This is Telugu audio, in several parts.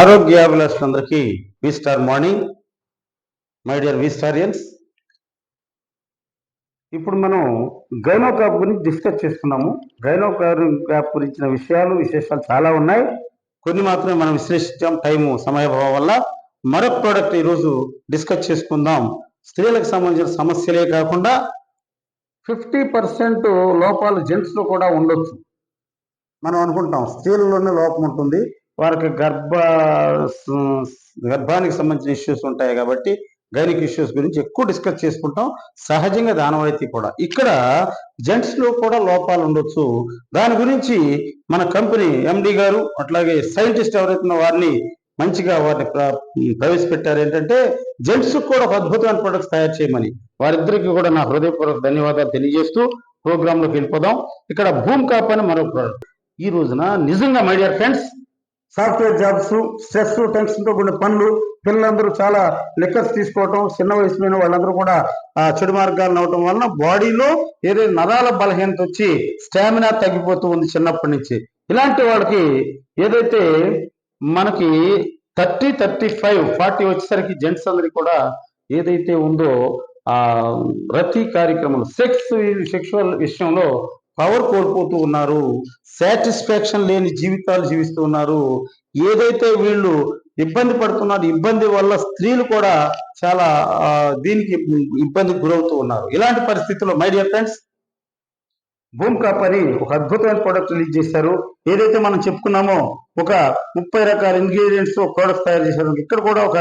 ఆరోగ్యాభిలాషులందరికీ V star morning. My dear V Starians, ఇప్పుడు మనం గైనోకాప్ గురించి డిస్కస్ చేస్తున్నాము. గైనోకాప్ గురించిన విశేషాలు చాలా ఉన్నాయి. కొన్ని మాత్రమే మనం విశ్లేషించాం టైము సమయభావం వల్ల. మరొక ప్రోడక్ట్ ఈరోజు డిస్కస్ చేసుకుందాం. స్త్రీలకు సంబంధించిన సమస్యలే కాకుండా 50% లోపాలు జెంట్స్లో కూడా ఉండొచ్చు. మనం అనుకుంటాం స్త్రీలలోనే లోపం ఉంటుంది, వారికి గర్భానికి సంబంధించిన ఇష్యూస్ ఉంటాయి కాబట్టి గైనిక్ ఇష్యూస్ గురించి ఎక్కువ డిస్కస్ చేసుకుంటాం. సహజంగా దానవాయితీ కూడా ఇక్కడ జెంట్స్లో కూడా లోపాలు ఉండొచ్చు. దాని గురించి మన కంపెనీ ఎండి గారు అట్లాగే సైంటిస్ట్ ఎవరైతే వారిని మంచిగా వారిని ప్రవేశపెట్టారు. ఏంటంటే జెంట్స్ కూడా ఒక అద్భుతమైన ప్రొడక్ట్స్ తయారు చేయమని వారిద్దరికి కూడా నా హృదయపూర్వక ధన్యవాదాలు తెలియజేస్తూ ప్రోగ్రాంలోకి వెళ్ళిపోదాం. ఇక్కడ భూమ్ కాప్ అని మరో ప్రోడక్ట్. ఈ రోజున నిజంగా my dear friends, software jobs, stress, టెన్షన్తో కూడిన పనులు, పిల్లలందరూ చాలా లిక్కర్స్ తీసుకోవటం, చిన్న వయసులోనే వాళ్ళందరూ కూడా చెడు మార్గాలను అవటం వలన బాడీలో ఏదైతే నరాల బలహీనత వచ్చి స్టామినా తగ్గిపోతూ ఉంది చిన్నప్పటి నుంచి. ఇలాంటి వాళ్ళకి ఏదైతే మనకి 30, 35, 40 వచ్చేసరికి జెంట్స్ అందరికి కూడా ఏదైతే ఉందో రతి కార్యక్రమం సెక్షువల్ విషయంలో పవర్ కోల్పోతూ ఉన్నారు, సాటిస్ఫాక్షన్ లేని జీవితాలు జీవిస్తూ ఉన్నారు. ఏదైతే వీళ్ళు ఇబ్బంది పడుతున్నారు, ఇబ్బంది వల్ల స్త్రీలు కూడా చాలా దీనికి ఇబ్బందికి గురవుతూ ఉన్నారు. ఇలాంటి పరిస్థితుల్లో my dear friends, Boom Cap అని ఒక అద్భుతమైన ప్రోడక్ట్ రిలీజ్ చేశారు. ఏదైతే మనం చెప్పుకున్నామో ఒక 30 రకాల ఇంగ్రీడియంట్స్ తో ప్రోడక్ట్స్ తయారు చేశారు. ఇక్కడ కూడా ఒక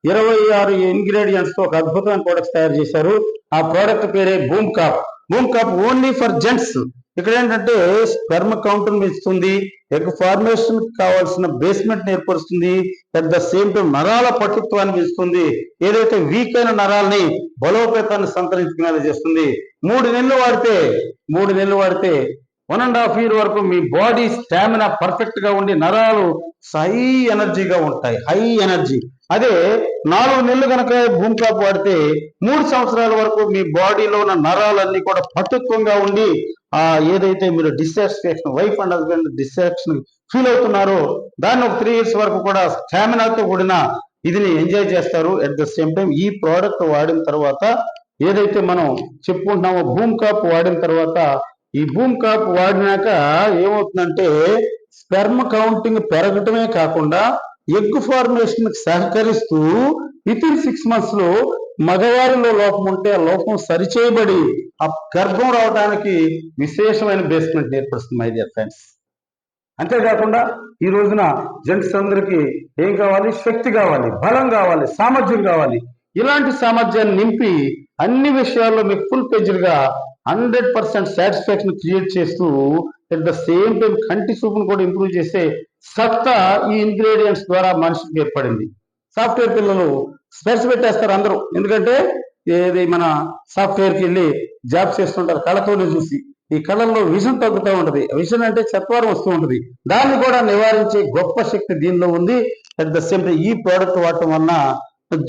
26 ఇంగ్రీడియంట్స్ తో ఒక అద్భుతమైన ప్రోడక్ట్స్ తయారు చేశారు. ఆ ప్రోడక్ట్ పేరే Boom Cap. Boom Cap only for gents. ఇక్కడ ఏంటంటే స్పెర్మ్ కౌంట్ పెంచుతుంది, ఎగ్ ఫార్మేషన్ కావాల్సిన బేస్మెంట్ ఏర్పరుస్తుంది, అట్ ద సేమ్ టైం నరాల పటుత్వాన్ని పెంచుతుంది, ఏదైతే వీక్ అయిన నరాలని బలోపేతాన్ని సంతరించుకునేలా చేస్తుంది. 3 నెలలు వాడితే 1.5 year వరకు మీ బాడీ స్టామినా పర్ఫెక్ట్ గా ఉండి నరాలు హై ఎనర్జీగా ఉంటాయి, హై ఎనర్జీ. అదే 4 నెలలు కనుక భూమ్ కాప్ వాడితే 3 సంవత్సరాల వరకు మీ బాడీలో ఉన్న నరాలన్నీ కూడా పటుత్వంగా ఉండి ఏదైతే మీరు dissatisfaction, wife and husband dissatisfaction feel అవుతున్నారో దాన్ని ఒక 3 years వరకు కూడా స్టామినాతో కూడిన ఇదిని ఎంజాయ్ చేస్తారు. అట్ ద సేమ్ టైం ఈ ప్రోడక్ట్ వాడిన తర్వాత ఏదైతే మనం చెప్పుకుంటున్నామో భూమ్ కాప్ వాడిన తర్వాత, ఈ భూమ్ కాప్ వాడినాక ఏమవుతుందంటే స్పెర్మ్ కౌంటింగ్ పెరగటమే కాకుండా ఎగ్ ఫార్మేషన్ సహకరిస్తూ వితిన్ 6 months లో మగవారిలో లోపం ఉంటే ఆ లోపం సరిచేయబడి ఆ గర్భం రావడానికి విశేషమైన బేస్మెంట్ ఏర్పడుతుంది మై డియర్ ఫ్రెండ్స్. అంతేకాకుండా ఈ రోజున జెంట్స్ అందరికీ ఏం కావాలి? శక్తి కావాలి, బలం కావాలి, సామర్థ్యం కావాలి. ఇలాంటి సామర్థ్యాన్ని నింపి అన్ని విషయాల్లో మీకు ఫుల్ పేజ్డ్గా 100% సాటిస్ఫాక్షన్ క్రియేట్ చేస్తూ అట్ ద సేమ్ టైం కంటి చూపును కూడా ఇంప్రూవ్ చేసే సత్తా ఈ ఇంగ్రీడియంట్స్ ద్వారా మనిషికి ఏర్పడింది. సాఫ్ట్వేర్ పిల్లలు స్పెర్స్ పెట్టేస్తారు అందరూ, ఎందుకంటే ఏది మన సాఫ్ట్వేర్కి వెళ్ళి జాబ్ చేస్తుంటారు కళ్ళతోనే చూసి. ఈ కళ్ళల్లో విజన్ తగ్గుతూ ఉంటుంది. విజన్ అంటే చత్వారం వస్తూ ఉంటుంది. దాన్ని కూడా నివారించే గొప్ప శక్తి దీనిలో ఉంది. అట్ ద సేమ్ టైం ఈ ప్రోడక్ట్ వాడటం వలన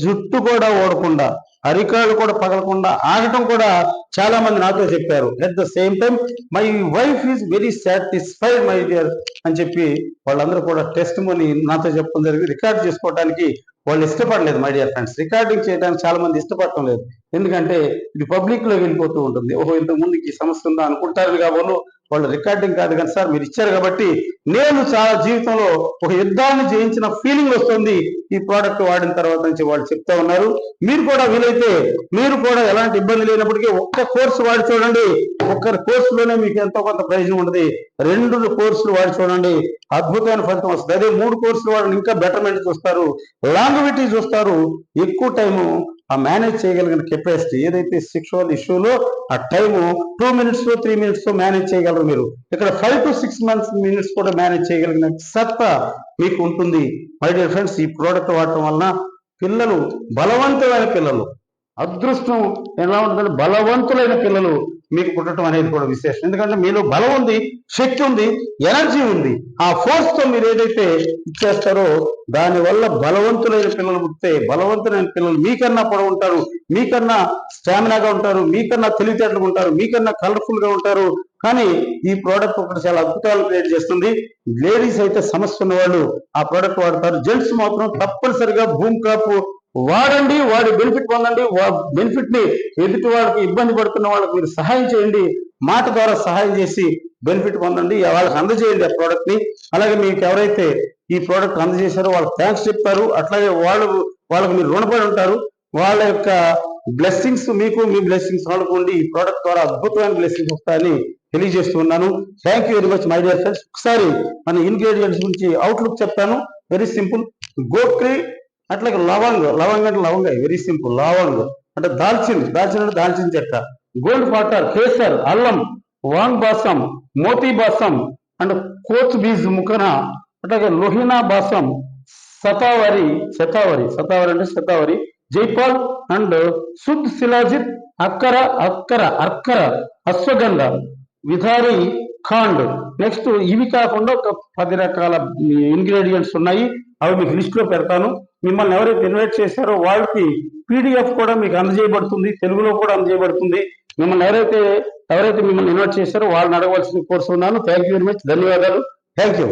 జుట్టు కూడా ఓడకుండా, అరికాళ్ళు కూడా పగలకుండా ఆగటం కూడా చాలా మంది నాతో చెప్పారు. At the same time my wife is very satisfied my dear అని చెప్పి వాళ్ళందరూ కూడా టెస్ట్ మనీ నాతో చెప్పడం జరిగింది. రికార్డ్ చేసుకోవడానికి వాళ్ళు ఇష్టపడలేదు మై డియర్ ఫ్రెండ్స్. రికార్డింగ్ చేయడానికి చాలా మంది ఇష్టపడటం లేదు, ఎందుకంటే ఇది పబ్లిక్ లో వెళ్ళిపోతూ ఉంటుంది. ఓహో ఇంతకు ముందుకి ఈ సమస్య ఉందా అనుకుంటారు కాబట్టి వాళ్ళు రికార్డింగ్ కాదు కానీ సార్ మీరు ఇచ్చారు కాబట్టి నేను చాలా జీవితంలో ఒక యుద్ధాన్ని జయించిన ఫీలింగ్ వస్తుంది ఈ ప్రోడక్ట్ వాడిన తర్వాత నుంచి వాళ్ళు చెప్తా ఉన్నారు. మీరు కూడా వీలైతే మీరు కూడా ఎలాంటి ఇబ్బంది లేనప్పటికీ ఒక్క కోర్సు వాడి చూడండి. ఒక్క కోర్సులోనే మీకు ఎంతో కొంత ప్రయోజనం ఉంటుంది. 2 కోర్సులు వాడి చూడండి, అద్భుతమైన ఫలితం వస్తుంది. అదే 3 కోర్సులు వాడిని ఇంకా బెటర్మెంట్ చూస్తారు, లాంగివిటీ చూస్తారు. ఎక్కువ టైము ఆ మేనేజ్ చేయగలిగిన కెపాసిటీ ఏదైతే సెక్షువల్ ఇష్యూలో ఆ టైము 2 minutes 3 minutes మేనేజ్ చేయగలరు మీరు. ఇక్కడ 5 to 6 minutes కూడా మేనేజ్ చేయగలిగిన సత్తా మీకు ఉంటుంది మై డియర్ ఫ్రెండ్స్. ఈ ప్రోడక్ట్ వాడటం వలన పిల్లలు బలవంతమైన పిల్లలు, అదృష్టం ఎలా ఉంటుందంటే బలవంతులైన పిల్లలు మీకు పుట్టడం అనేది కూడా విశేషం. ఎందుకంటే మీలో బలం ఉంది, శక్తి ఉంది, ఎనర్జీ ఉంది. ఆ ఫోర్స్ తో మీరు ఏదైతే ఇచ్చేస్తారో దానివల్ల బలవంతులైన పిల్లలు పుట్టితే బలవంతులైన పిల్లలు మీకన్నా పొడవు ఉంటారు, మీకన్నా స్టామినాగా ఉంటారు, మీకన్నా తెలివితేటలుగా ఉంటారు, మీకన్నా కలర్ఫుల్ గా ఉంటారు. కానీ ఈ ప్రోడక్ట్ ఒకటి చాలా అద్భుతాలు క్రియేట్ చేస్తుంది. లేడీస్ అయితే సమస్య ఉన్న వాళ్ళు ఆ ప్రోడక్ట్ వాడతారు. జెంట్స్ మాత్రం తప్పనిసరిగా భూమి కాపు వాడండి, వాడి బెనిఫిట్ పొందండి. బెనిఫిట్ ని ఎదుటి వాళ్ళకి ఇబ్బంది పడుతున్న వాళ్ళకి మీరు సహాయం చేయండి, మాట ద్వారా సహాయం చేసి బెనిఫిట్ పొందండి, వాళ్ళకి అందజేయండి ఆ ప్రోడక్ట్ ని. అలాగే మీకు ఎవరైతే ఈ ప్రోడక్ట్ అందజేశారో వాళ్ళకి థ్యాంక్స్ చెప్తారు. అట్లాగే వాళ్ళకి మీరు రుణపడి ఉంటారు. వాళ్ళ యొక్క బ్లెస్సింగ్స్ మీకు, మీ బ్లెస్సింగ్స్ వాళ్ళకు ఉండి ఈ ప్రోడక్ట్ ద్వారా అద్భుతమైన బ్లెస్సింగ్స్ వస్తాయని తెలియజేస్తున్నాను. Thank you very much my dear friends. ఒకసారి మన ఇంగ్రీడియంట్స్ గురించి అవుట్లుక్ చెప్తాను. Very simple. గోక్రీ, అట్లాగే లవంగ్ అంటే లవంగ, వెరీ సింపుల్. లవంగ్ అంటే దాల్చిన అంటే దాల్చిన చెక్క. గోల్డ్ వాటర్, కేసర్, అల్లం, వాంగ్ బాసం, మోతీ బాసం అండ్ కోచ్ బీజ్ ముఖన, అట్లాగే లోహినా బాసం, శతావరి అంటే శతావరి, జైపాల్ అండ్ శుద్ధ్ శిలాజిత్, అక్కర, అశ్వగంధ, విధారి ఖాండ్. నెక్స్ట్ ఇవి కాకుండా ఒక 10 రకాల ఇంగ్రీడియంట్స్ ఉన్నాయి. అవి మీకు లిస్ట్ లో పెడతాను. మిమ్మల్ని ఎవరైతే ఇన్వైట్ చేశారో వాళ్ళకి PDF కూడా మీకు అందజేయబడుతుంది, తెలుగులో కూడా అందజేయబడుతుంది. మిమ్మల్ని ఎవరైతే మిమ్మల్ని ఇన్వైట్ చేశారో వాళ్ళని అడగవలసిన కోర్సు ఉన్నాను. Thank you very much. ధన్యవాదాలు. Thank you.